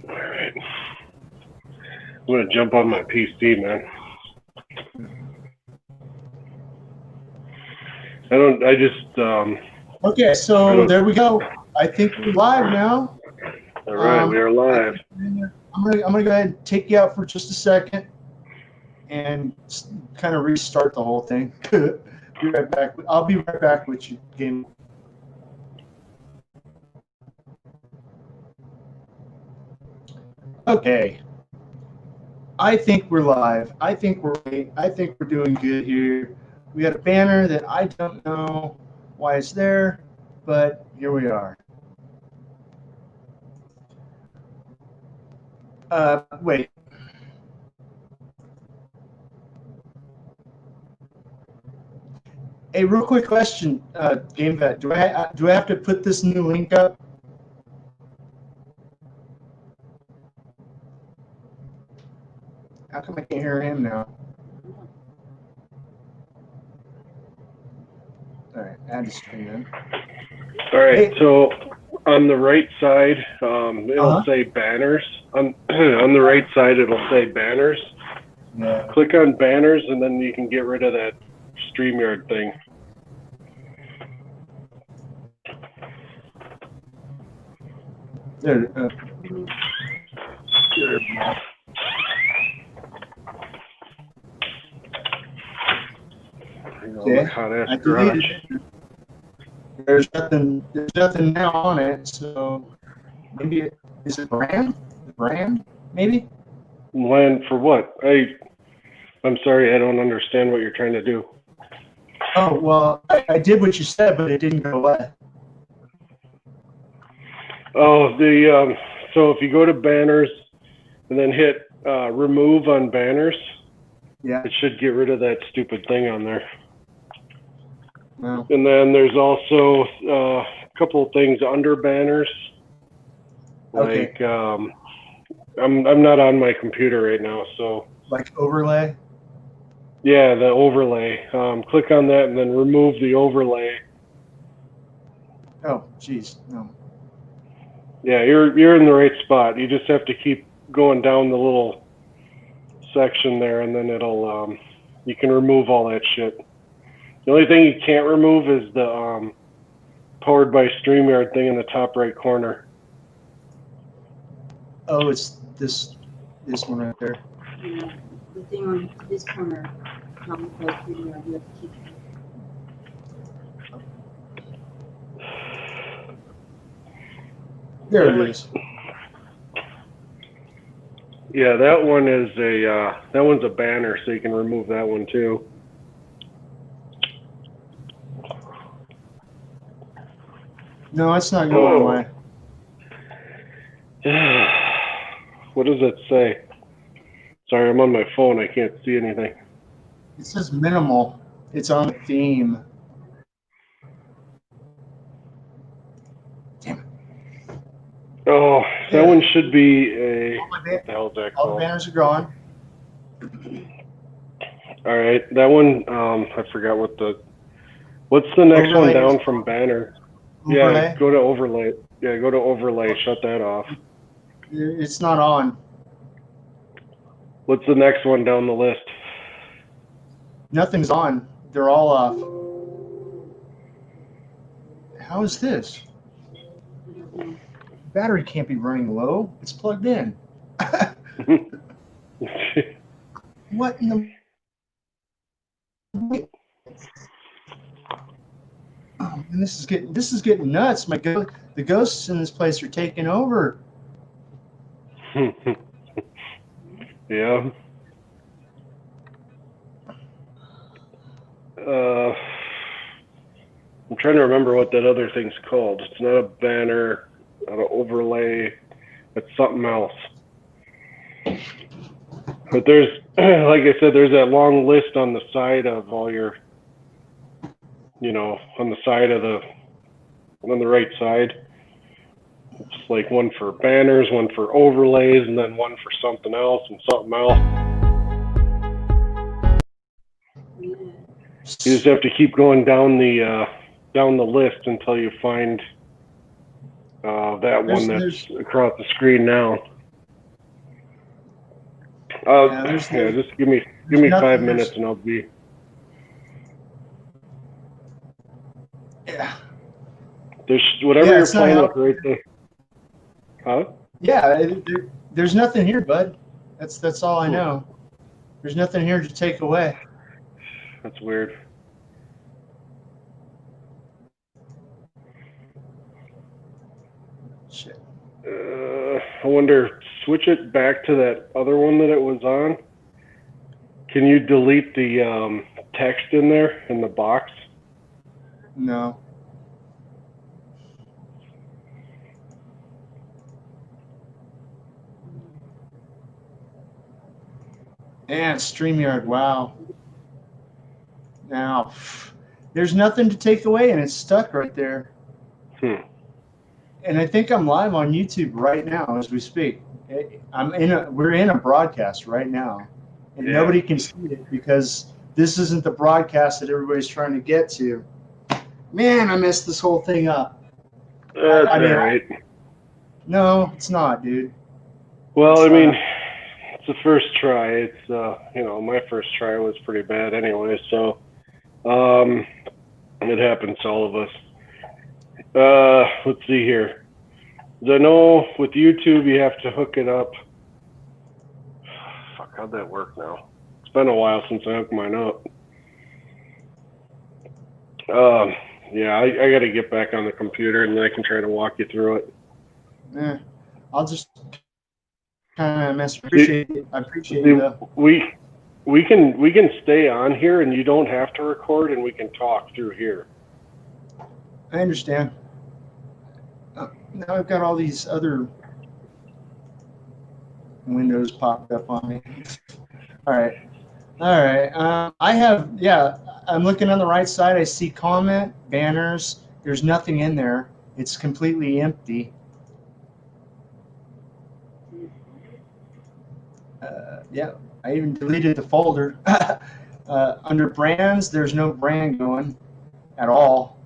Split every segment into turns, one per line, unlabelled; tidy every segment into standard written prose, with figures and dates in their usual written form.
All right. I'm gonna jump on my PC, man.
Okay, so there we go. I think we're live now.
All right, we are live.
I'm gonna go ahead and take you out for just a second and kind of restart the whole thing. Be right back. I'll be right back with you, game. Okay. I think we're live. I think we're doing good here. We got a banner that I don't know why it's there, but here we are. Wait. Hey, real quick question, GameVet. Do I have to put this new link up? How come I can't hear him now? All right, add the screen then.
All right, so on the right side, it'll say banners. On the right side, it'll say banners.
Yeah.
Click on banners, and then you can get rid of that StreamYard thing.
There. Okay. I deleted it. There's nothing now on it, so maybe is it brand? Brand, maybe?
Land for what? I'm sorry, I don't understand what you're trying to do.
Oh, well, I did what you said, but it didn't go away.
Oh, so if you go to banners and then hit remove on banners,
yeah,
it should get rid of that stupid thing on there.
No.
And then there's also a couple of things under banners. Like, okay. I'm not on my computer right now, so.
Like overlay?
Yeah, the overlay. Click on that and then remove the overlay.
Oh, geez, no.
Yeah, you're in the right spot. You just have to keep going down the little section there, and then it'll you can remove all that shit. The only thing you can't remove is the powered by StreamYard thing in the top right corner.
Oh, it's this one right there.
Yeah, the thing on this corner, powered by StreamYard, you have to keep.
There it is.
Yeah, that one is that one's a banner, so you can remove that one too.
No, it's not going away.
What does it say? Sorry, I'm on my phone. I can't see anything.
It says minimal. It's on the theme. Damn it.
Oh, that one should be a.
What
the hell is that
all
called?
the banners are gone.
All right, that one. I forgot what the. What's the next
overlay
one down from banner?
Overlay?
Yeah, go to overlay. Yeah, go to overlay. Shut that off.
It's not on.
What's the next one down the list?
Nothing's on. They're all off. How is this? Battery can't be running low. It's plugged in. What in the? Oh, man, this is getting nuts. The ghosts in this place are taking over.
Yeah. I'm trying to remember what that other thing's called. It's not a banner, not an overlay. It's something else. But there's, like I said, there's that long list on the side of all your, on the side of on the right side. It's like one for banners, one for overlays, and then one for something else and something else. You just have to keep going down the list until you find that one that's across the screen now. Just give me 5 minutes and I'll be.
Yeah.
There's whatever you're playing with right there. Huh?
Yeah, there's nothing here, bud. That's all I know. There's nothing here to take away.
That's weird.
Shit.
I wonder, switch it back to that other one that it was on. Can you delete the text in there in the box?
No. And StreamYard, wow. Now, there's nothing to take away, and it's stuck right there. And I think I'm live on YouTube right now as we speak. We're in a broadcast right now, and nobody can see it because this isn't the broadcast that everybody's trying to get to. Man, I messed this whole thing up.
That's all right.
No, it's not, dude.
Well, it's the first try. It's my first try was pretty bad anyway, so it happens to all of us. Let's see here. I know with YouTube you have to hook it up. Fuck, how'd that work now? It's been a while since I hooked mine up. Yeah, I got to get back on the computer and then I can try to walk you through it.
Yeah, I'll just kind of mess. I appreciate it. Though.
We can stay on here and you don't have to record and we can talk through here.
I understand. Now I've got all these other windows popped up on me. All right. I'm looking on the right side. I see comment, banners. There's nothing in there. It's completely empty. I even deleted the folder. Under brands, there's no brand going at all.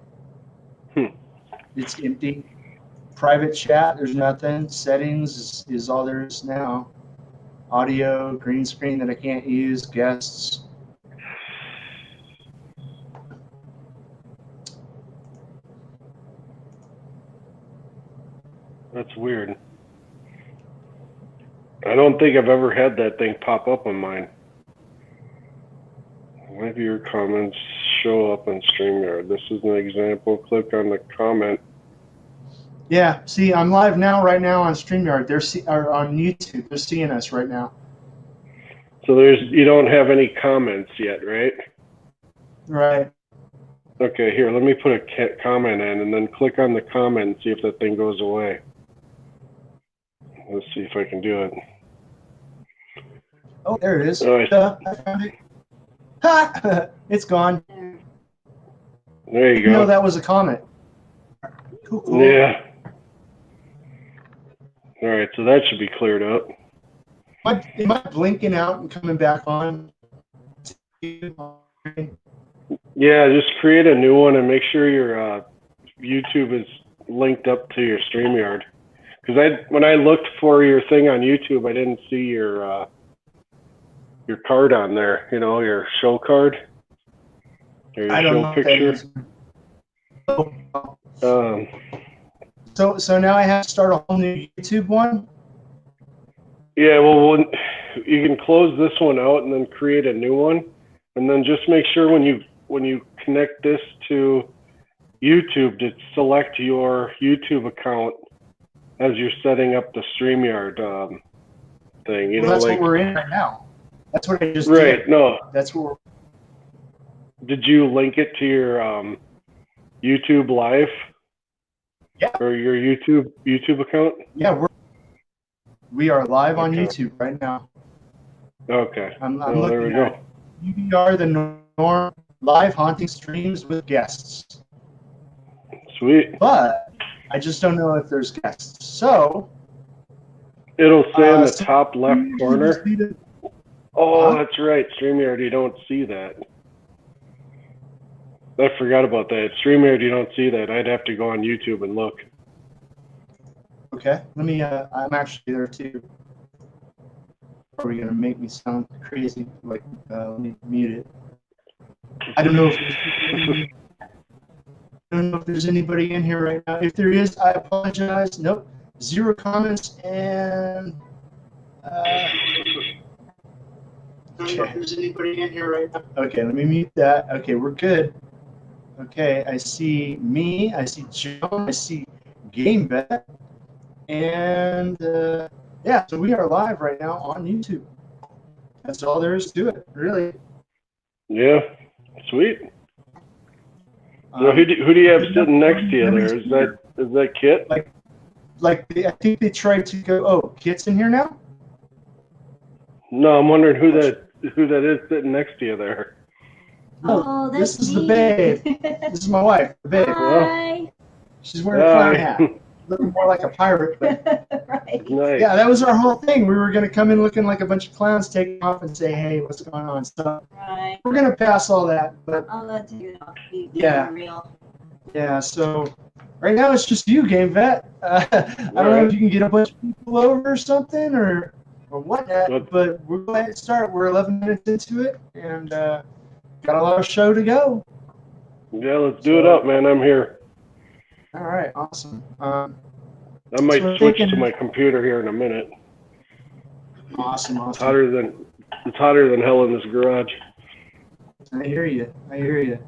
It's empty. Private chat, there's nothing. Settings is all there is now. Audio, green screen that I can't use, guests.
That's weird. I don't think I've ever had that thing pop up on mine. Maybe your comments show up on StreamYard. This is an example. Click on the comment.
Yeah, see, I'm live right now on StreamYard. Or on YouTube. They're seeing us right now.
So you don't have any comments yet, right?
Right.
Okay, here, let me put a comment in and then click on the comment and see if that thing goes away. Let's see if I can do it.
Oh, there it is.
All right.
I found it. Ha! It's gone.
There you go.
No, that was a comment. Cool.
Yeah. All right, so that should be cleared up.
Am I blinking out and coming back on?
Yeah, just create a new one and make sure your YouTube is linked up to your StreamYard. Because when I looked for your thing on YouTube, I didn't see your card on there. You know, your show card. Or your show picture.
So now I have to start a whole new YouTube one?
Yeah, well, you can close this one out and then create a new one, and then just make sure when you connect this to YouTube to select your YouTube account as you're setting up the StreamYard thing. You know,
that's
like,
what we're in right now. That's what I just
right,
did.
No.
That's what
Did you link it to your YouTube Live?
Yeah.
Or your YouTube account?
Yeah, we are live on YouTube right now.
Okay.
I'm
there
looking
we
at UBR, the norm, live haunting streams with guests.
Sweet.
But I just don't know if there's guests. So
it'll say in the top left corner. Oh, that's right. StreamYard, you don't see that. I forgot about that. StreamYard, you don't see that. I'd have to go on YouTube and look.
Okay. Let me, I'm actually there too. probably going to make me sound crazy. Like, let me mute it. I don't know if there's anybody in here right now. If there is, I apologize. Nope. 0 comments and I don't know if there's anybody in here right now. Okay, let me mute that. Okay, we're good. Okay, I see me, I see Joan, I see GameVet, and yeah, so we are live right now on YouTube. That's all there is to it, really.
Yeah, sweet. Who do you have sitting next to you there? Is that Kit?
I think they tried to go. Oh, Kit's in here now.
No, I'm wondering who that is sitting next to you there.
Oh, that's
this is
me.
the babe. This is my wife, the babe.
Hi.
She's wearing a clown hat, looking more like a pirate. But
Right.
Nice.
yeah, that was our whole thing. We were gonna come in looking like a bunch of clowns, take off, and say, "Hey, what's going on?" So
Right.
we're gonna pass all that, but
I'll let you off.
Yeah.
Real.
yeah. So right now it's just you, Game Vet. I don't know if you can get a bunch of people over or something or whatnot, but we're going to start. We're 11 minutes into it, and got a lot of show to go.
Yeah, let's do it up, man. I'm here.
All right, awesome.
I might
so
switch to my computer here in a minute.
Awesome.
It's hotter than hell in this garage.
I hear you. Anyways,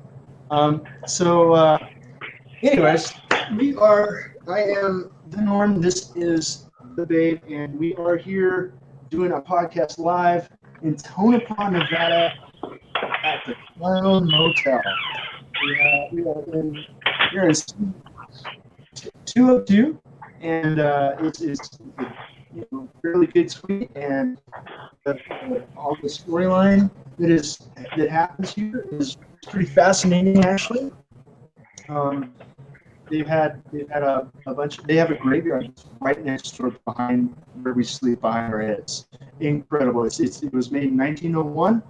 I am the Norm. This is the Babe, and we are here doing a podcast live in Tonopah, Nevada, at the Clown Motel. We're in 202, and it's a fairly good suite, and all the storyline that happens here is pretty fascinating, actually. They've had a bunch. They have a graveyard right next door behind where we sleep behind our heads. Incredible! It was made in 1901,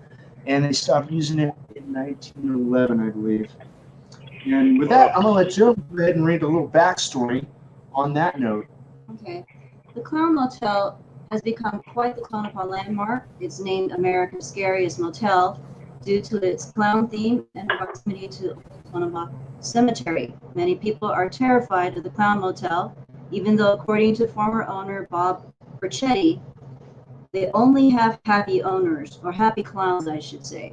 and they stopped using it in 1911, I believe. And with that, I'm gonna let Joe go ahead and read a little backstory on that note.
Okay. The Clown Motel has become quite the Tonopah landmark. It's named America's Scariest Motel due to its clown theme and proximity to Tonopah Cemetery. Many people are terrified of the Clown Motel, even though, according to former owner Bob Burchetti, they only have happy owners, or happy clowns, I should say.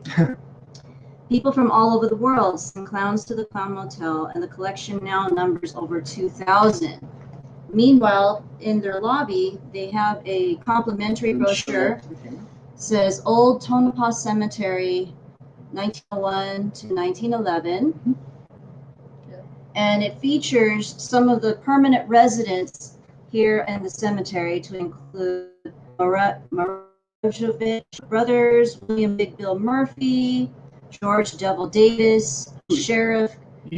People from all over the world send clowns to the Clown Motel, and the collection now numbers over 2,000. Meanwhile, in their lobby, they have a complimentary brochure. Says Old Tonopah Cemetery, 1901 to 1911. And it features some of the permanent residents here in the cemetery, to include Marojovich brothers, William Big Bill Murphy, George Devil Davis, Sheriff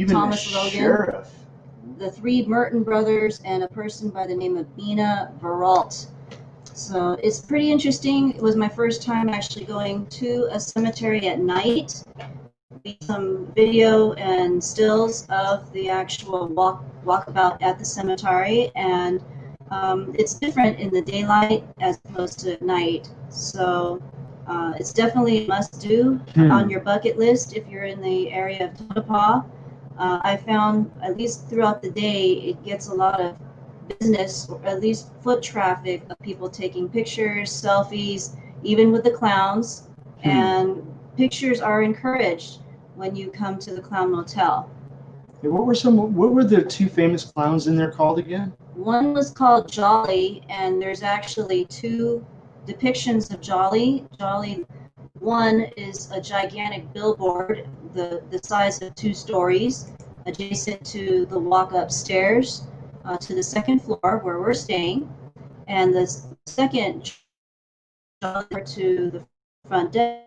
Thomas Logan, the 3 Merton brothers, and a person by the name of Bina Veralt. So it's pretty interesting. It was my first time actually going to a cemetery at night. Some video and stills of the actual walkabout at the cemetery, and it's different in the daylight as opposed to at night. So it's definitely a must-do on your bucket list if you're in the area of Tonopah. I found, at least throughout the day, it gets a lot of business, or at least foot traffic, of people taking pictures, selfies, even with the clowns. And pictures are encouraged when you come to the Clown Motel.
Hey, what were the 2 famous clowns in there called again?
One was called Jolly, and there's actually 2 depictions of Jolly. Jolly 1 is a gigantic billboard, the size of 2 stories, adjacent to the walk upstairs to the 2nd floor where we're staying. And the second Jolly to the front desk.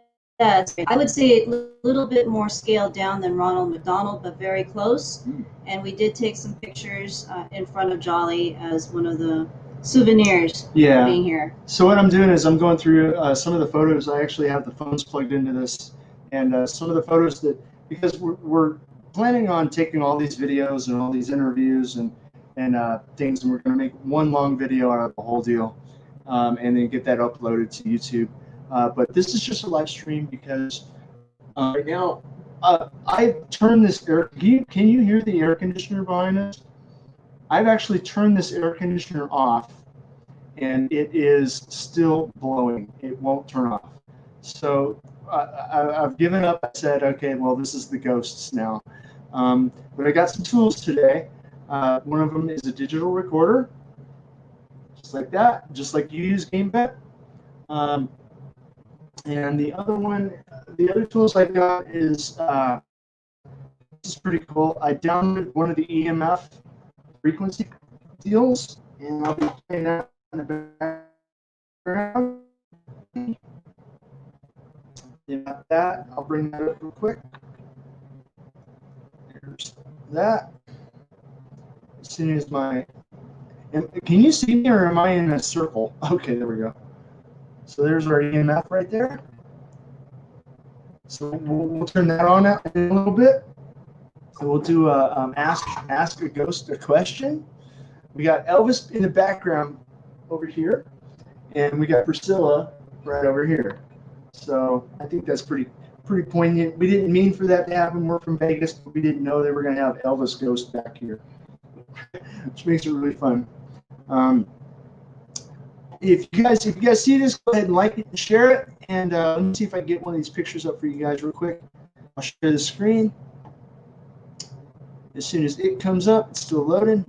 I would say a little bit more scaled down than Ronald McDonald, but very close. And we did take some pictures in front of Jolly as one of the souvenirs for being here.
So what I'm doing is I'm going through some of the photos. I actually have the phones plugged into this, and some of the photos that, because we're planning on taking all these videos and all these interviews and things, and we're going to make one long video out of the whole deal. and then get that uploaded to YouTube. But this is just a live stream because right now I turned this air. Can you hear the air conditioner behind us? I've actually turned this air conditioner off, and it is still blowing. It won't turn off. So I've given up. I said, okay, well, this is the ghosts now. But I got some tools today. One of them is a digital recorder, just like that, just like you use GameBet. And the other one, the other tools I got is, this is pretty cool. I downloaded one of the EMF frequency deals, and I'll be playing that in the background. Got that. I'll bring that up real quick. There's that. As soon as my, can you see me or am I in a circle? Okay, there we go. So there's our EMF right there. So we'll turn that on in a little bit. So we'll do a ask a ghost a question. We got Elvis in the background over here, and we got Priscilla right over here. So I think that's pretty poignant. We didn't mean for that to happen. We're from Vegas, but we didn't know they were going to have Elvis Ghost back here, which makes it really fun. If you guys see this, go ahead and like it and share it. And let me see if I can get one of these pictures up for you guys real quick. I'll share the screen. As soon as it comes up, it's still loading.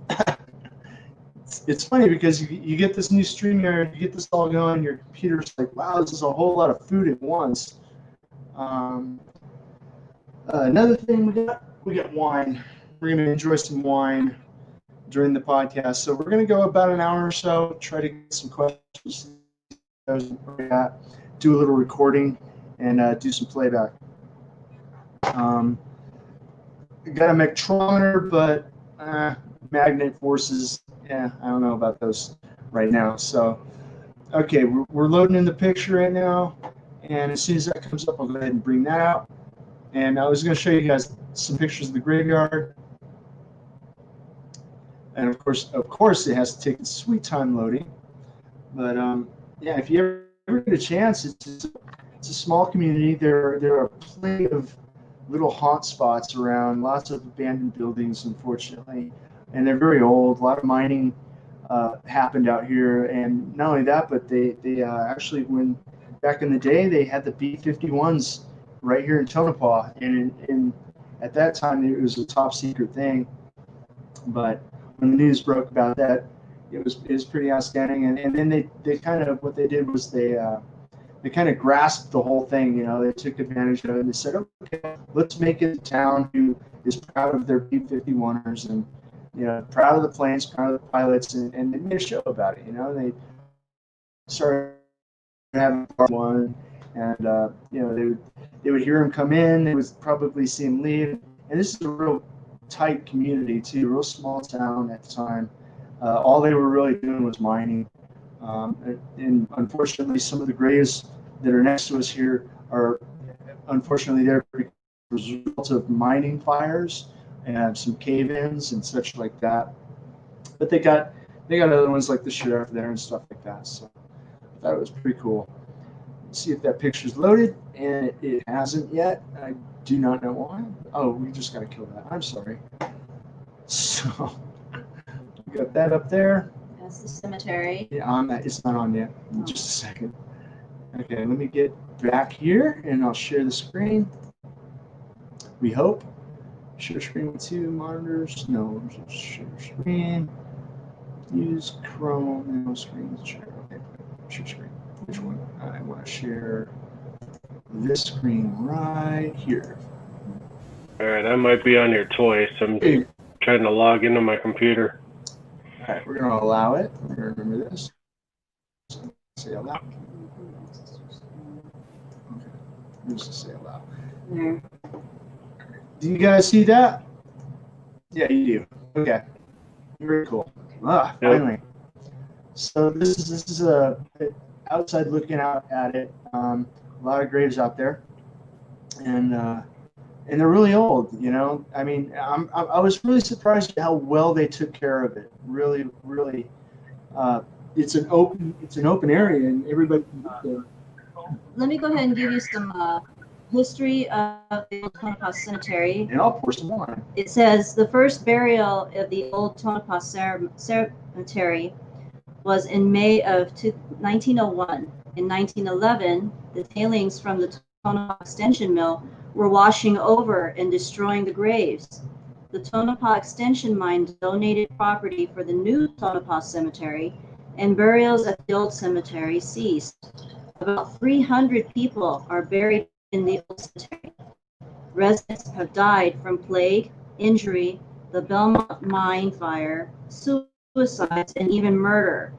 It's funny because you get this new stream here, you get this all going, your computer's like, wow, this is a whole lot of food at once. Another thing we got wine. We're going to enjoy some wine during the podcast. So we're going to go about an hour or so, try to get some questions, do a little recording, and do some playback. Got a spectrometer, but magnet forces, yeah, I don't know about those right now. So, okay, we're loading in the picture right now, and as soon as that comes up, I'll go ahead and bring that out. And I was going to show you guys some pictures of the graveyard. And of course, it has to take its sweet time loading. But yeah, if you ever get a chance, it's a small community. There are plenty of little haunt spots around, lots of abandoned buildings, unfortunately, and they're very old. A lot of mining happened out here, and not only that, but they actually, when back in the day, they had the B-51s right here in Tonopah, and at that time it was a top secret thing. But when the news broke about that, it was pretty outstanding. And then they kind of, what they did was they kind of grasped the whole thing. You know, they took advantage of it and they said, okay, let's make it a town who is proud of their B-51ers and, you know, proud of the planes, proud of the pilots, and they made a show about it. You know, they started having part one, and you know, they would hear him come in, they would probably see him leave, and this is a real tight community too, real small town at the time. All they were really doing was mining. And unfortunately, some of the graves that are next to us here are unfortunately there as a result of mining fires and some cave-ins and such like that. But they got other ones like the sheriff there and stuff like that. So I thought it was pretty cool. Let's see if that picture's loaded, and it hasn't yet. I do not know why. Oh, we just got to kill that. I'm sorry. So we got that up there.
That's the cemetery.
Yeah, on that. It's not on yet. Just a second. Okay, let me get back here, and I'll share the screen. We hope. Share screen with two monitors. No, share screen. Use Chrome. No screen. Share. Okay, share screen. Which one? I want to share this screen right here.
All right, that might be on your toy, so I'm trying to log into my computer.
All right, we're going to allow it. We're going to remember this. Say allow. Okay, just say allow.
There.
Do you guys see that? Yeah, you do. Okay, very cool. Ah, finally. So this is a outside looking out at it. A lot of graves out there, and they're really old. You know, I mean, I was really surprised at how well they took care of it. Really, really it's an open area, and everybody can get there.
Let me go ahead and give you some history of the Old Tonopah Cemetery.
And I'll pour some wine.
It says the first burial of the Old Tonopah Cemetery was in May of 1901. In 1911, the tailings from the Tonopah Extension Mill were washing over and destroying the graves. The Tonopah Extension Mine donated property for the new Tonopah Cemetery, and burials at the old cemetery ceased. About 300 people are buried in the old cemetery. Residents have died from plague, injury, the Belmont mine fire, suicides, and even murder.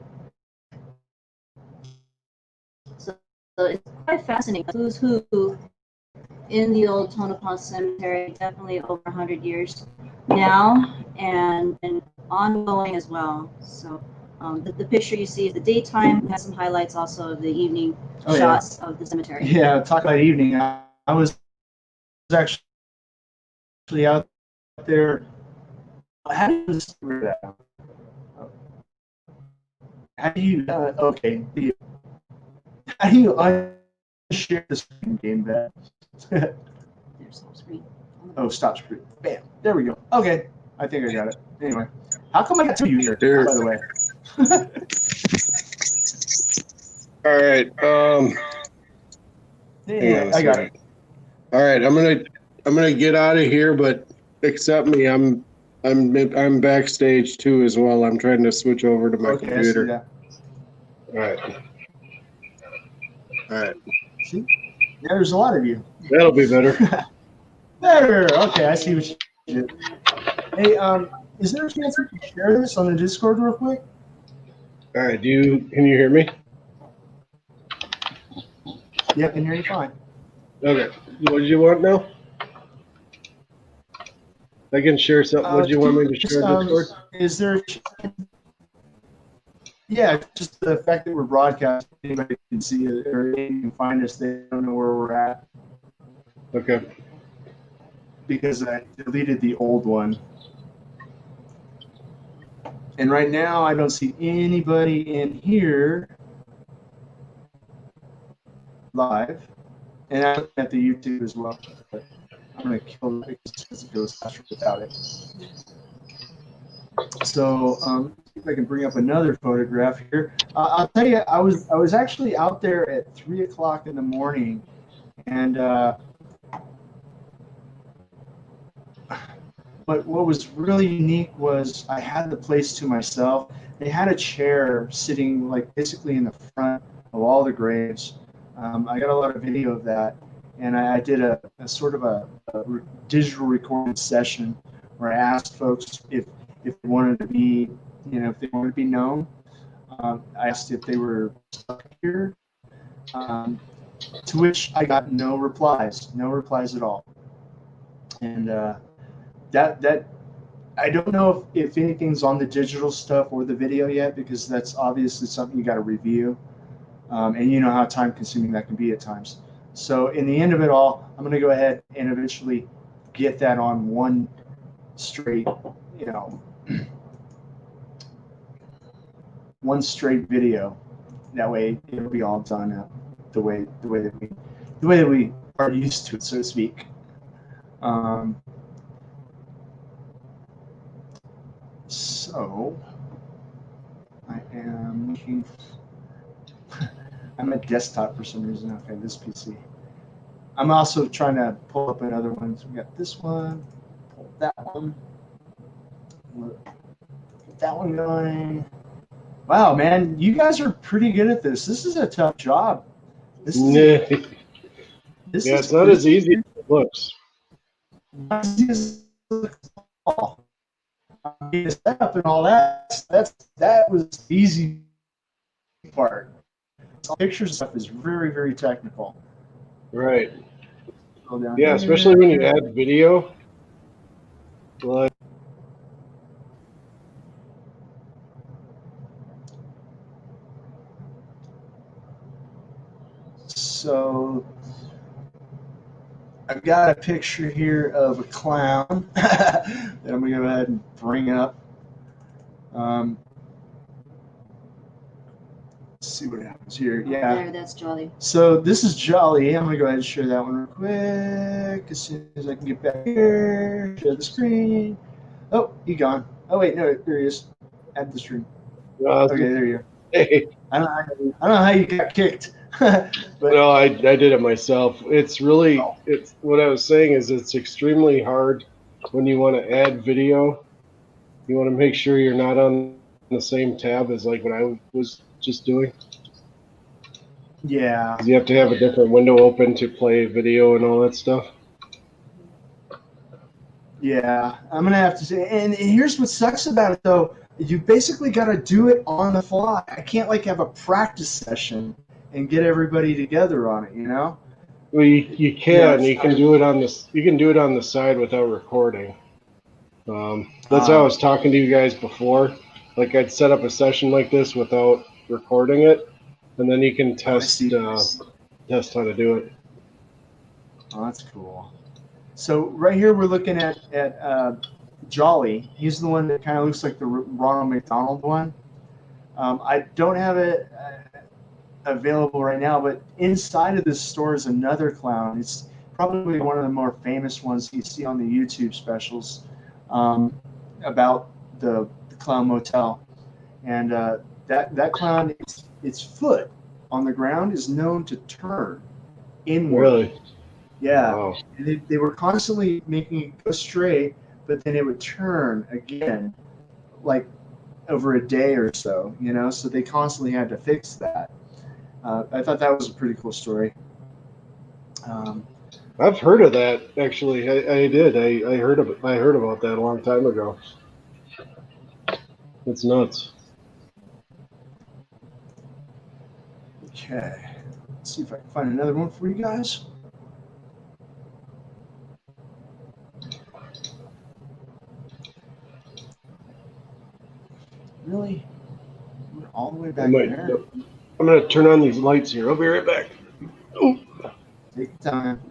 So it's quite fascinating. Who's who in the old Tonopah Cemetery, definitely over 100 years now, and ongoing as well. So the picture you see is the daytime, has some highlights also of the evening shots of the cemetery.
Yeah, talk about evening. I was actually out there. How do you screw that? How do you okay? How do you unshare the screen game that?
There's stop screen.
Oh, stop screen. Bam. There we go. Okay. I think I got it. Anyway, how come I got two of you here, by the way?
All right.
Yeah, I got it.
All right. I'm gonna get out of here, but accept me. I'm backstage too as well. I'm trying to switch over to my computer.
I see that.
All right. All right.
See? Yeah, there's a lot of you.
That'll be better.
There. Okay, I see what you did. Hey, is there a chance we can share this on the Discord real quick?
All right. Can you hear me?
Yeah, I can hear you fine.
Okay. What did you want now? I can share something. What do you want me to share Discord?
Is there? Yeah, just the fact that we're broadcasting, anybody can see it or anybody can find us. They don't know where we're at.
Okay.
Because I deleted the old one. And right now, I don't see anybody in here live. And I'm at the YouTube as well. But I'm going to kill it because it goes faster without it. So, see if I can bring up another photograph here. I'll tell you, I was actually out there at 3 o'clock in the morning, and but what was really unique was I had the place to myself. They had a chair sitting like basically in the front of all the graves. I got a lot of video of that, and I did a sort of a digital recording session where I asked folks if they wanted to be, if they wanted to be known. I asked if they were stuck here, to which I got no replies at all. And that I don't know if anything's on the digital stuff or the video yet, because that's obviously something you got to review, and you know how time consuming that can be at times. So in the end of it all, I'm going to go ahead and eventually get that on one straight, one straight video. That way it'll be all done the way that we are used to it, so to speak. So I am looking. I'm at desktop for some reason. Okay, this PC. I'm also trying to pull up another one. So we got this one, pull that one, get that one going. Wow, man, you guys are pretty good at this. This is a tough job. It's
not as easy as it looks.
Not as easy as it looks at all. The setup and all that was the easy part. Picture stuff is very, very technical.
Right. Yeah, especially when you add video. Like,
so I've got a picture here of a clown that I'm going to go ahead and bring up. Let's see what happens here. Yeah.
There, that's Jolly.
So this is Jolly. I'm gonna go ahead and share that one real quick as soon as I can get back here. Share the screen. Oh, he gone. Oh wait, no, there he is. Add the stream. Okay, there you go.
Hey.
I don't know how you got kicked. But
No, I did it myself. It's really, it's what I was saying is it's extremely hard when you want to add video. You want to make sure you're not on the same tab as like what I was just doing.
yeah.
You have to have a different window open to play video and all that stuff.
Yeah, I'm gonna have to say, and here's what sucks about it though. You basically got to do it on the fly. I can't like have a practice session and get everybody together on it, you know?
Well, you can. You can do it on this. You can do it on the side without recording. That's how I was talking to you guys before. Like I'd set up a session like this without recording it, and then you can test test how to do it.
Oh, that's cool. So right here we're looking at Jolly. He's the one that kind of looks like the Ronald McDonald one. I don't have it available right now, but inside of this store is another clown. It's probably one of the more famous ones you see on the YouTube specials about the Clown Motel. And that clown, its foot on the ground is known to turn inward.
Really?
Yeah.
Wow.
And they were constantly making it go straight, but then it would turn again, like over a day or so, you know? So they constantly had to fix that. I thought that was a pretty cool story.
I've heard of that actually. I did. I heard about that a long time ago. It's nuts.
Okay. Let's see if I can find another one for you guys. Really? We're all the way back there.
I'm going to turn on these lights here. I'll be right back. Oh.
Take your time.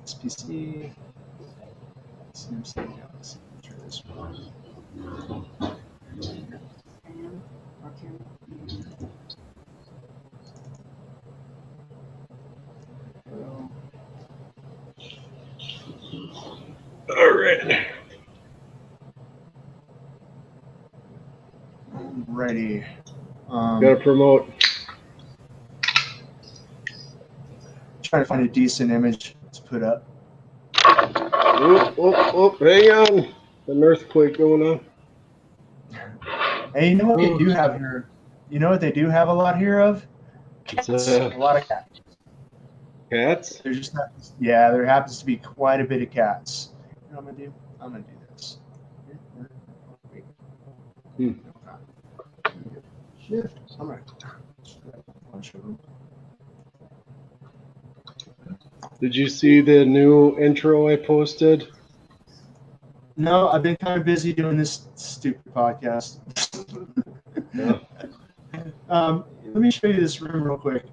SPC. CMC. Let's try this one.
All right.
Ready.
Gotta promote.
Trying to find a decent image to put up.
Oh, hang on. An earthquake going on.
Hey, you know what they do have here? You know what they do have a lot here of? Cats. A lot of cats.
Cats?
There's just not, yeah, there happens to be quite a bit of cats. You know what I'm gonna do? I'm gonna do this. Shift. I'm gonna bunch of them.
Did you see the new intro I posted?
No, I've been kind of busy doing this stupid podcast.
Yeah.
Let me show you this room real quick.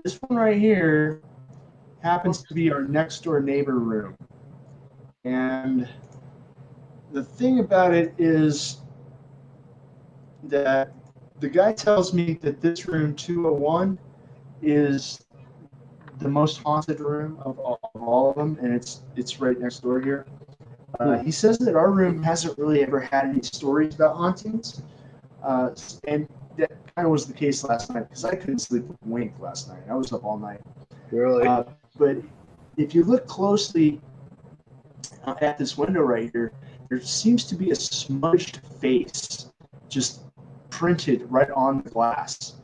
This one right here happens to be our next door neighbor room. And the thing about it is that the guy tells me that this room 201 is the most haunted room of all of them, and it's right next door here. He says that our room hasn't really ever had any stories about hauntings, and that kind of was the case last night because I couldn't sleep a wink last night. I was up all night.
Really?
But if you look closely at this window right here, there seems to be a smudged face just printed right on the glass,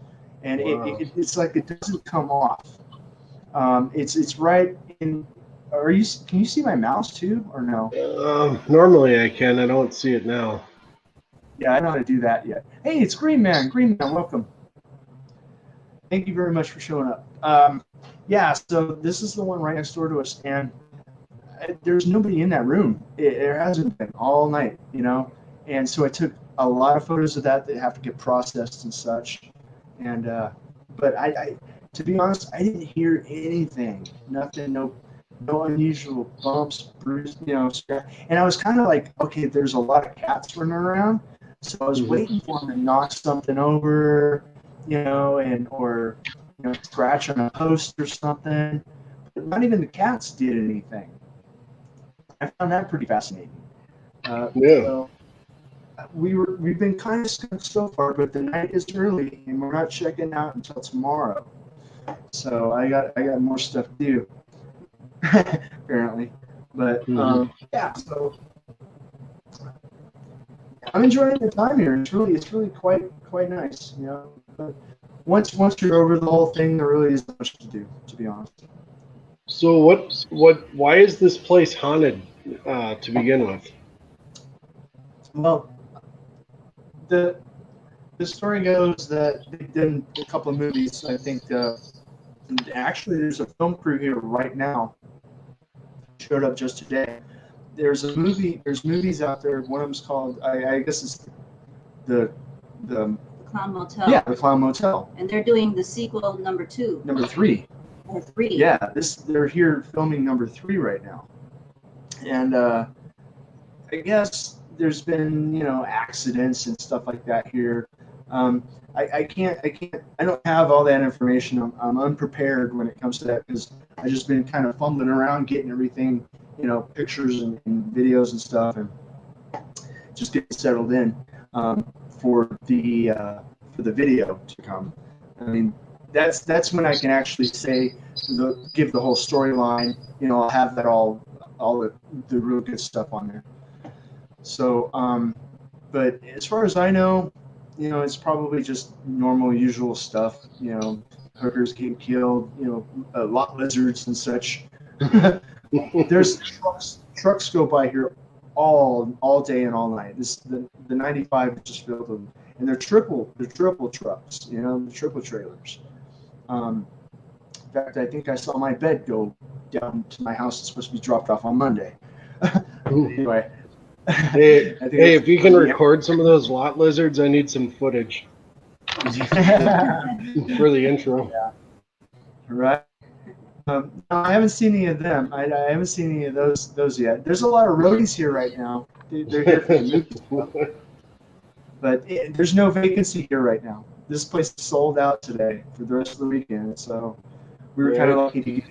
and
wow.
it's like it doesn't come off. It's right in. Can you see my mouse too, or no?
Normally I can. I don't see it now.
Yeah, I don't know how to do that yet. Hey, it's Green Man. Green Man, welcome. Thank you very much for showing up. Yeah, so this is the one right next door to us, and there's nobody in that room. There hasn't been all night, you know. And so I took a lot of photos of that have to get processed and such. And but I to be honest, I didn't hear anything. Nothing. No unusual bumps, bruises, you know. And I was kind of like, okay, there's a lot of cats running around, So I was waiting for him to knock something over, or scratch on a post or something. But not even the cats did anything. I found that pretty fascinating. So we've been kind of stuck so far, but the night is early and we're not checking out until tomorrow. So I got more stuff to do, apparently. But so I'm enjoying the time here. It's really quite nice, But once you're over the whole thing, there really isn't much to do, to be honest.
So why is this place haunted to begin with?
Well, the story goes that they've done a couple of movies. I think actually there's a film crew here right now. Showed up just today. There's movies out there. One of them's called I guess it's the
Clown Motel.
Yeah, the Clown Motel.
And they're doing the sequel number 2.
Number 3.
Or 3.
Yeah, they're here filming number 3 right now. And I guess there's been, accidents and stuff like that here. I don't have all that information. I'm unprepared when it comes to that because I've just been kind of fumbling around getting everything, pictures and videos and stuff, and just getting settled in for the video to come. I mean, that's when I can actually say, give the whole storyline. I'll have that all the real good stuff on there. So, but as far as I know, it's probably just normal, usual stuff. Hookers getting killed, lot lizards and such. There's trucks go by here all day and all night. The 95 is just filled with them, and they're triple trucks. The triple trailers. In fact, I think I saw my bed go down to my house. It's supposed to be dropped off on Monday. Anyway.
Hey, if you can record some of those lot lizards, I need some footage for the intro.
Yeah. Right. No, I haven't seen any of them. I haven't seen any of those yet. There's a lot of roadies here right now. They're here for the movie. But there's no vacancy here right now. This place is sold out today for the rest of the weekend. So we were kind of lucky to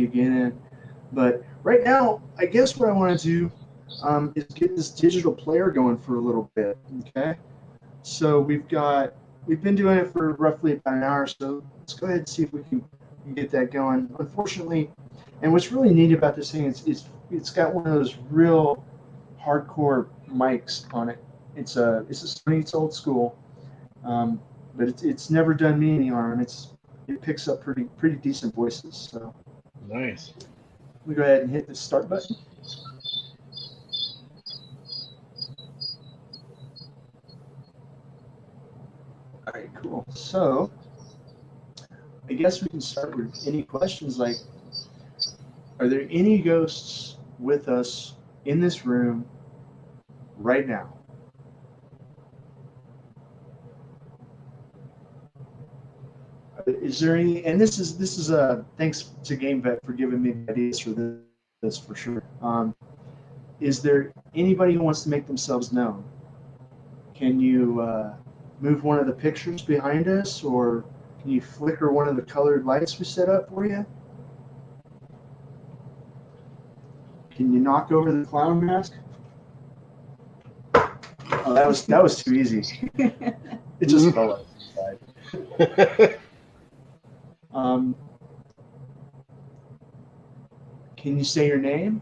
get in. But right now, I guess what I want to do is get this digital player going for a little bit. Okay. So we've been doing it for roughly about an hour. So let's go ahead and see if we can get that going. Unfortunately, and what's really neat about this thing is it's got one of those real hardcore mics on it. It's a Sony. It's old school, but it's never done me any harm. It picks up pretty decent voices. So
nice.
We go ahead and hit the start button. All right, cool. So I guess we can start with any questions like, are there any ghosts with us in this room right now? Is there any? And this is thanks to GameVet for giving me ideas for this for sure. Is there anybody who wants to make themselves known? Can you move one of the pictures behind us, or can you flicker one of the colored lights we set up for you? Can you knock over the clown mask? Oh, that was too easy. It just fell outside. Can you say your name?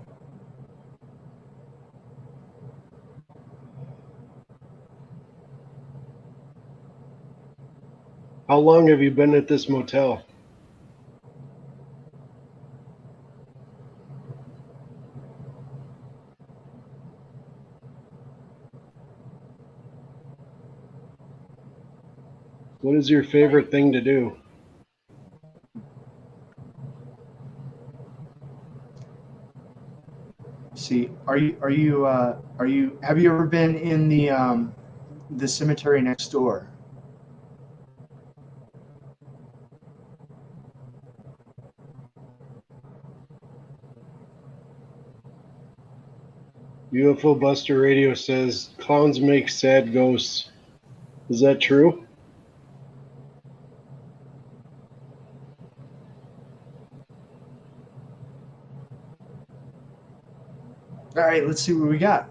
How long have you been at this motel? What is your favorite thing to do?
See, have you ever been in the cemetery next door?
UFO Buster Radio says clowns make sad ghosts. Is that true?
All right, let's see what we got.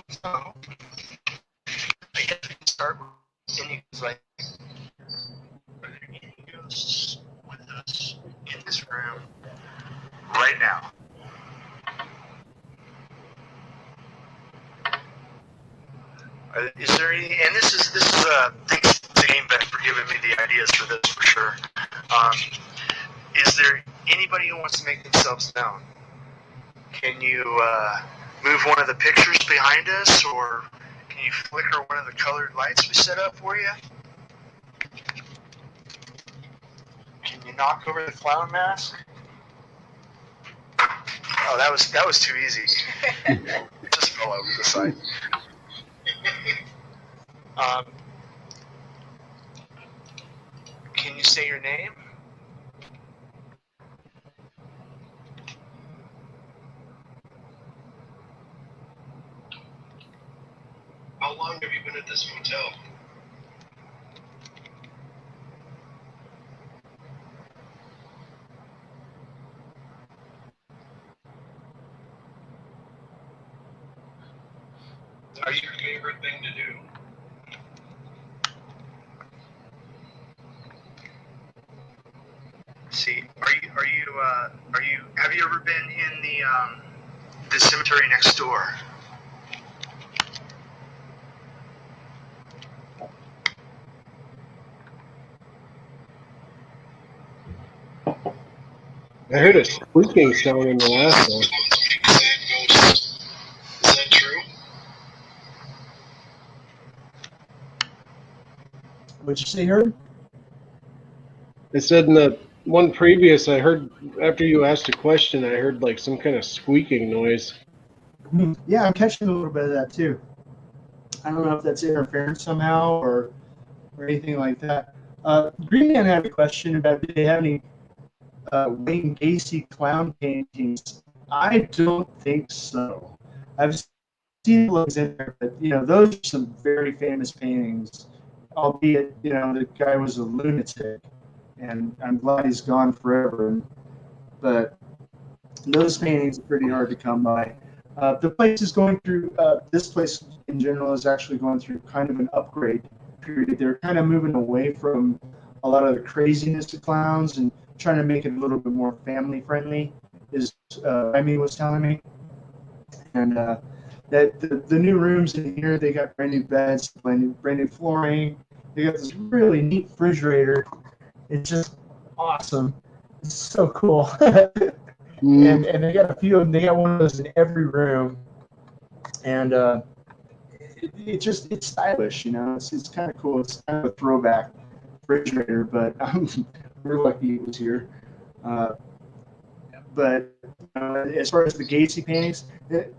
So, I guess we can start with any like, are there any ghosts with us in this room right now? Is there any? And this is thanks to GameBet for giving me the ideas for this for sure. Is there anybody who wants to make themselves known? Can you move one of the pictures behind us, or can you flicker one of the colored lights we set up for you? Can you knock over the clown mask? Oh, that was too easy. It just fell over the side. Can you say your name?
How long have you been at this motel? What's your favorite thing to do?
See, have you ever been in the cemetery next door?
I heard a squeaking sound in the last one.
Is that true?
What'd you say, Herb?
I said in the one previous, I heard after you asked a question, I heard like some kind of squeaking noise.
Yeah, I'm catching a little bit of that too. I don't know if that's interference somehow or anything like that. Green Man had a question about do they have any Wayne Gacy clown paintings. I don't think so. I've seen looks in there, but those are some very famous paintings. Albeit, the guy was a lunatic, and I'm glad he's gone forever. But those paintings are pretty hard to come by. The place is going through. This place in general is actually going through kind of an upgrade period. They're kind of moving away from a lot of the craziness of clowns and trying to make it a little bit more family friendly, is Amy was telling me. And that the new rooms in here, they got brand new beds, brand new flooring. They got this really neat refrigerator. It's just awesome. It's so cool. And they got a few of them. They got one of those in every room. And it's stylish, It's kind of cool. It's kind of a throwback refrigerator, but we're lucky it was here. But as far as the Gacy paintings,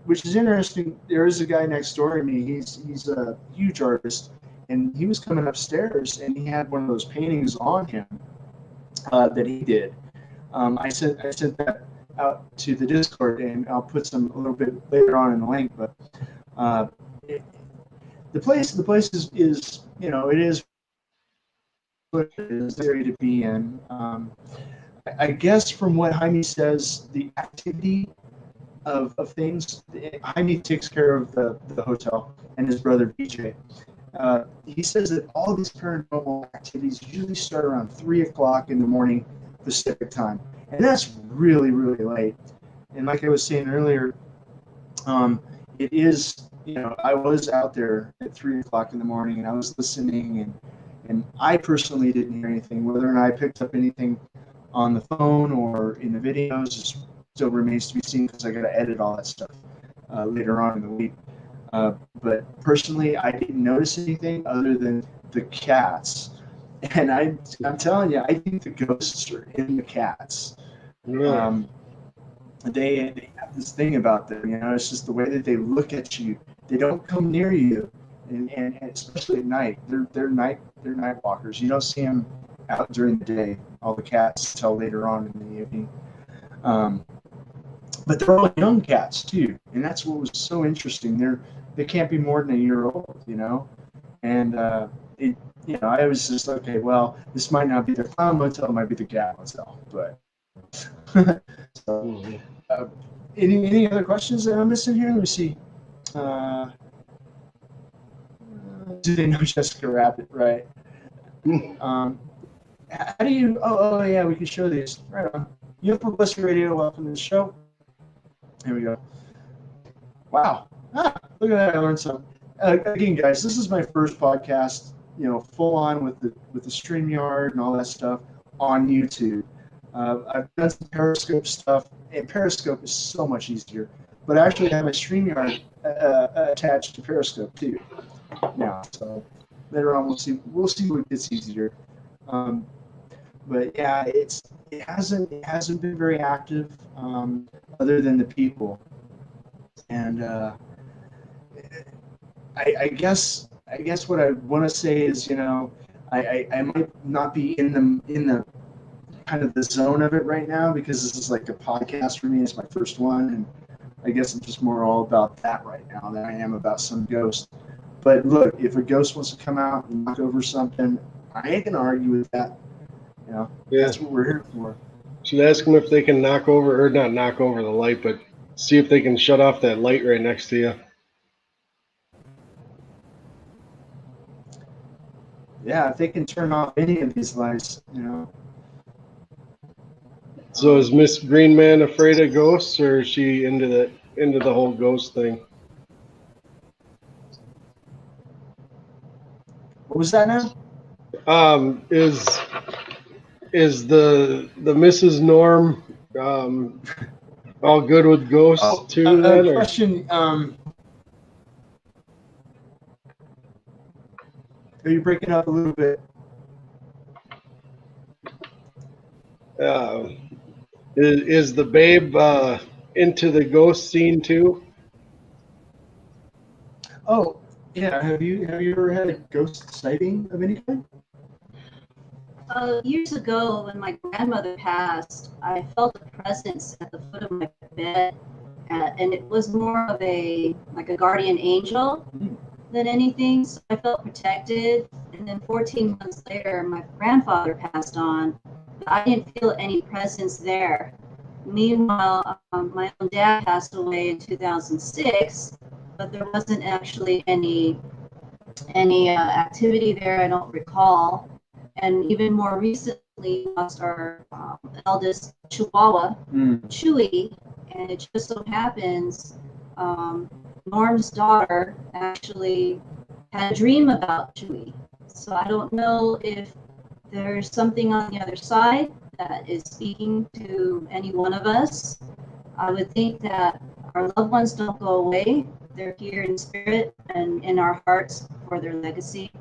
which is interesting, there is a guy next door to me. He's a huge artist, and he was coming upstairs, and he had one of those paintings on him that he did. I sent that out to the Discord, and I'll put some a little bit later on in the link. But the place is it is what it is area to be in. I guess from what Jaime says, the activity of things, Jaime takes care of the hotel and his brother BJ. He says that all these paranormal activities usually start around 3 o'clock in the morning Pacific time, and that's really, really late. And like I was saying earlier, it is, I was out there at 3 o'clock in the morning, and I was listening, and I personally didn't hear anything. Whether or not I picked up anything on the phone or in the videos still remains to be seen, because I got to edit all that stuff later on in the week. But personally, I didn't notice anything other than the cats. And I'm telling you, I think the ghosts are in the cats.
Yeah.
They have this thing about them, it's just the way that they look at you. They don't come near you, and especially at night. They're night walkers. You don't see them out during the day. All the cats till later on in the evening. But they're all young cats too, and that's what was so interesting. They can't be more than a year old, and I was just okay. Well, this might not be the Clown Motel, it might be the Cat Motel, but. So, any other questions that I'm missing here? Let me see. Do they know Jessica Rabbit? Right. How do you? Oh yeah, we can show these. Right on. You have Publicity Radio. Welcome to the show. Here we go. Wow. Look at that. I learned something. Again, guys, this is my first podcast. Full on with the StreamYard and all that stuff on YouTube. I've done some Periscope stuff, and Periscope is so much easier. But I actually have a StreamYard attached to Periscope too. Now, so later on we'll see what gets easier. But yeah, it hasn't been very active, other than the people. And I guess what I want to say is, I might not be in the kind of the zone of it right now, because this is like a podcast for me. It's my first one, and I guess I'm just more all about that right now than I am about some ghost. But look, if a ghost wants to come out and knock over something, I ain't gonna argue with that.
Yeah.
That's what we're here for.
Should ask them if they can not knock over the light, but see if they can shut off that light right next to you.
Yeah, if they can turn off any of these lights,
So is Miss Green Man afraid of ghosts, or is she into the whole ghost thing?
What was that now?
Is the Mrs. Norm all good with ghosts too? Then, or?
Question. Are you breaking up a little bit?
Is the babe into the ghost scene too?
Oh, yeah. Have you ever had a ghost sighting of any kind?
Years ago, when my grandmother passed, I felt a presence at the foot of my bed, and it was more of a guardian angel than anything. So I felt protected. And then 14 months later, my grandfather passed on. But I didn't feel any presence there. Meanwhile, my own dad passed away in 2006, but there wasn't actually any activity there. I don't recall. And even more recently, we lost our eldest Chihuahua, Chewy, and it just so happens Norm's daughter actually had a dream about Chewy. So I don't know if there's something on the other side that is speaking to any one of us. I would think that our loved ones don't go away. They're here in spirit and in our hearts for their legacy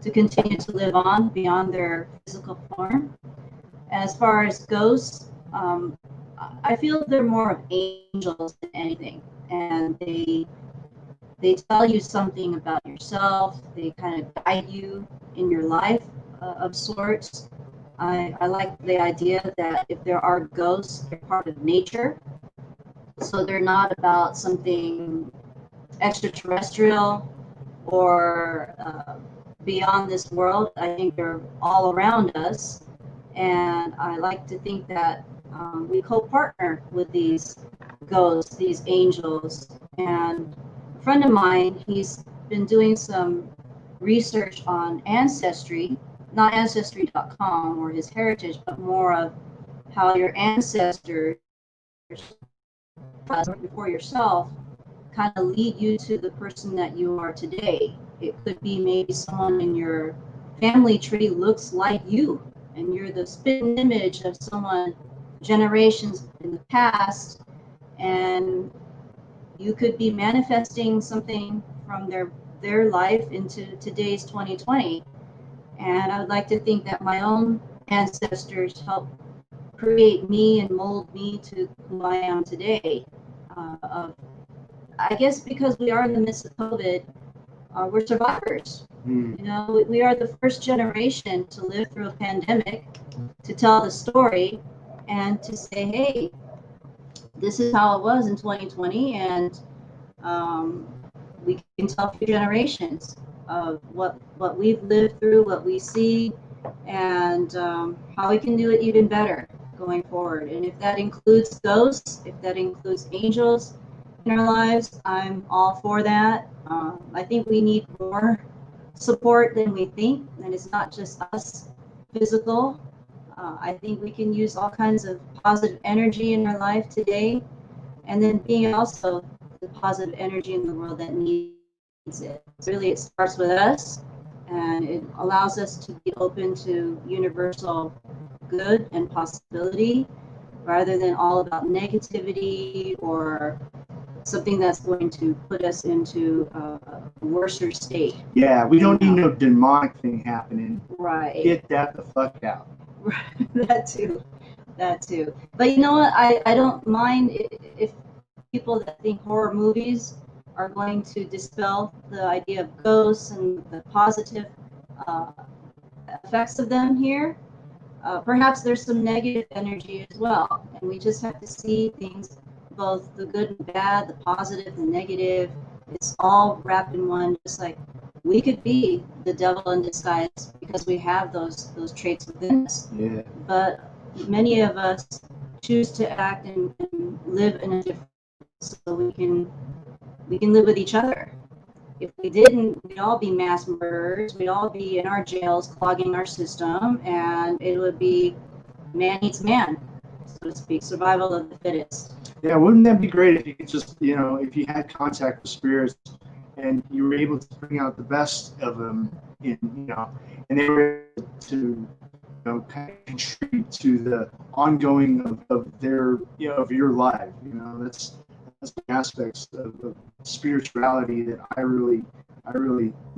to continue to live on beyond their physical form. As far as ghosts, I feel they're more of angels than anything, and they tell you something about yourself. They kind of guide you in your life of sorts. I like the idea that if there are ghosts, they're part of nature, so they're not about something extraterrestrial or beyond this world. I think they're all around us, and I like to think that we co-partner with these ghosts, these angels. And a friend of mine, he's been doing some research on ancestry, not ancestry.com or his heritage, but more of how your ancestors before yourself kind of lead you to the person that you are today. It could be maybe someone in your family tree looks like you, and you're the spitting image of someone generations in the past, and you could be manifesting something from their life into today's 2020. And I would like to think that my own ancestors helped create me and mold me to who I am today. I guess because we are in the midst of COVID, we're survivors. You know, we are the first generation to live through a pandemic, to tell the story, and to say, hey, this is how it was in 2020, and we can tell future generations of what we've lived through, what we see, and how we can do it even better going forward. And if that includes ghosts, if that includes angels in our lives, I'm all for that. I think we need more support than we think, and it's not just us physical. I think we can use all kinds of positive energy in our life today, and then being also the positive energy in the world that needs it. Really, it starts with us, and it allows us to be open to universal good and possibility, rather than all about negativity or something that's going to put us into a worse state.
Yeah, we don't need no demonic thing happening.
Right.
Get that the fuck out.
That too. But you know what? I don't mind if people that think horror movies are going to dispel the idea of ghosts and the positive effects of them here. Perhaps there's some negative energy as well, and we just have to see things, both the good and bad, the positive, the negative. It's all wrapped in one. Just like we could be the devil in disguise because we have those traits within us.
Yeah.
But many of us choose to act and live in a different way so we can live with each other. If we didn't, we'd all be mass murderers. We'd all be in our jails clogging our system, and it would be man eats man, so to speak, survival of the fittest.
Yeah, wouldn't that be great if you could just, you know, if you had contact with spirits and you were able to bring out the best of them, in, you know, and they were able to, you know, kind of contribute to the ongoing of their, you know, of your life. You know, that's the aspects of spirituality that I really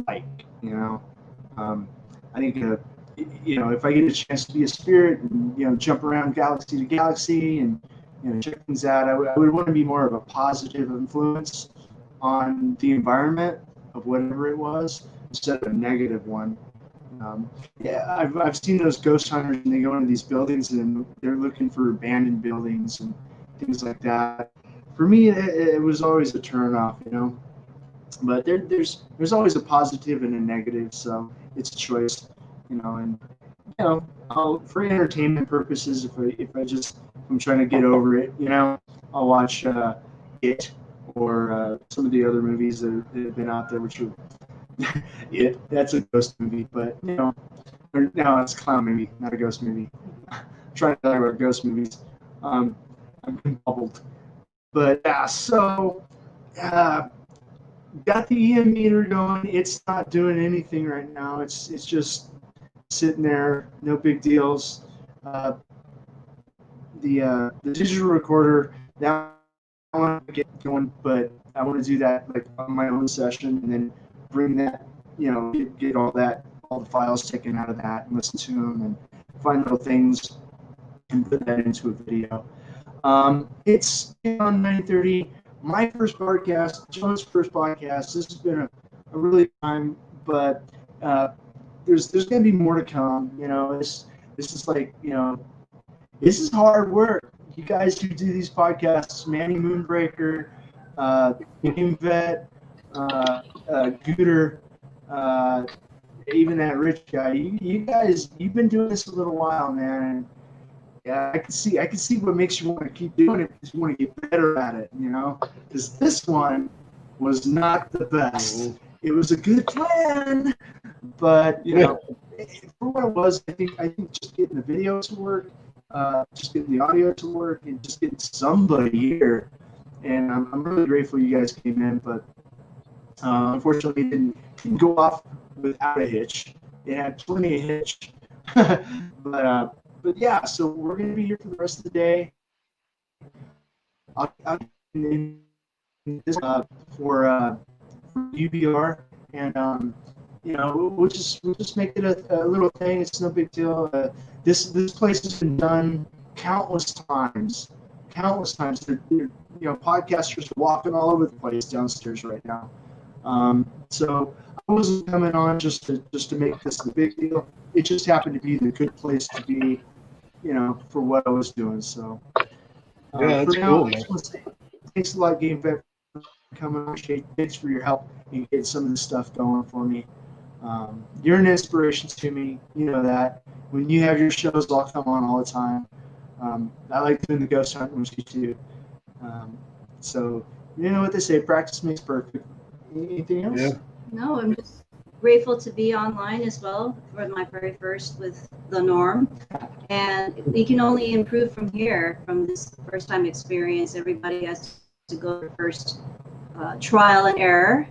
like. You know, I think you know, if I get a chance to be a spirit and, you know, jump around galaxy to galaxy and, you know, check things out, I would want to be more of a positive influence on the environment of whatever it was instead of a negative one. Yeah, I've seen those ghost hunters, and they go into these buildings and they're looking for abandoned buildings and things like that. For me, it was always a turnoff, you know. But there's always a positive and a negative, so it's a choice, you know. And you know, for entertainment purposes, if I'm trying to get over it, you know, I'll watch It or some of the other movies that have been out there, which are It. That's a ghost movie, but you know, no, it's a clown movie, not a ghost movie. I'm trying to talk about ghost movies. I'm bubbled. But yeah, so got the EM meter going. It's not doing anything right now. It's just sitting there, no big deals. The digital recorder, that I want to get going, but I want to do that like on my own session and then bring that, you know, get all the files taken out of that and listen to them and find little things and put that into a video. It's on 9:30. My first podcast, John's first podcast. This has been a really time, but there's going to be more to come. You know, this is like, you know, this is hard work. You guys who do these podcasts, Manny Moonbreaker, Game Vet, Gooter, even that rich guy. You guys, you've been doing this a little while, man. Yeah, I can see what makes you want to keep doing it, because you want to get better at it, you know? Because this one was not the best. It was a good plan, but, you know, for what it was, I think just getting the video to work, just getting the audio to work, and just getting somebody here. And I'm really grateful you guys came in, but unfortunately it didn't go off without a hitch. It had plenty of hitch. But yeah, so we're going to be here for the rest of the day. I'll in this for UBR, and you know, we'll just make it a little thing. It's no big deal. This place has been done countless times. They're, you know, podcasters are walking all over the place downstairs right now. So I wasn't coming on just to make this a big deal. It just happened to be the good place to be, for what I was doing. So
Yeah,
for
that's
now,
cool,
I
man.
just want to say thanks a lot, Game Vet, for coming on. Thanks for your help and getting some of this stuff going for me. You're an inspiration to me. You know that. When you have your shows, I'll come on all the time. I like doing the ghost hunting with you too. So you know what they say, practice makes perfect. Anything else?
Yeah.
No, I'm just grateful to be online as well for my very first with the Norm. And we can only improve from here, from this first time experience. Everybody has to go through first trial and error,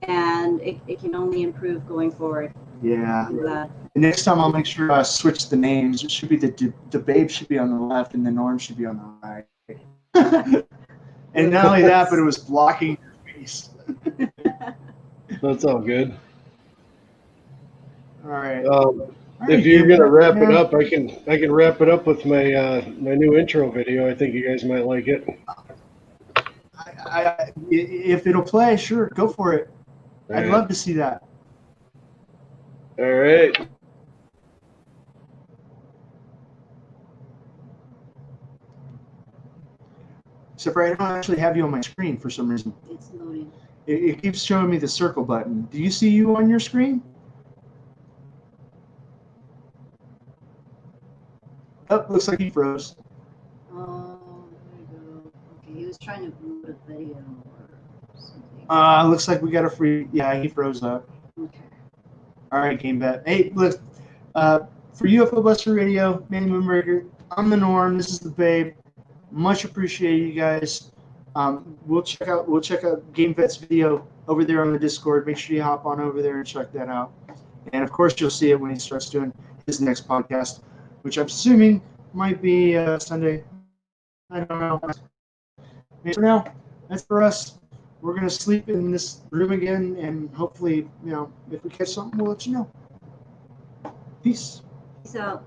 and it can only improve going forward.
Yeah.
I'm glad.
The next time I'll make sure I switch the names. It should be the babe should be on the left and the Norm should be on the right. And not only that, but it was blocking your face.
That's all good.
All right.
If you're gonna wrap it up, I can wrap it up with my my new intro video. I think you guys might like it.
If it'll play, sure, go for it.
All
I'd
right.
love to see that.
All right.
Except for I don't actually have you on my screen for some reason.
It's loading.
It keeps showing me the circle button. Do you see you on your screen? Oh, looks like he froze.
Oh, there you go. Okay, he was trying to load a video or something.
Looks like we got a free. Yeah, he froze up.
Okay.
All right, Game Bet. Hey, look, for UFO Buster Radio, Manny Moonbreaker, I'm the Norm. This is the Babe. Much appreciated, you guys. We'll check out Game Vet's video over there on the Discord. Make sure you hop on over there and check that out. And of course, you'll see it when he starts doing his next podcast, which I'm assuming might be Sunday. I don't know. For now, that's for us. We're gonna sleep in this room again, and hopefully, if we catch something, we'll let you know. Peace.
Peace out.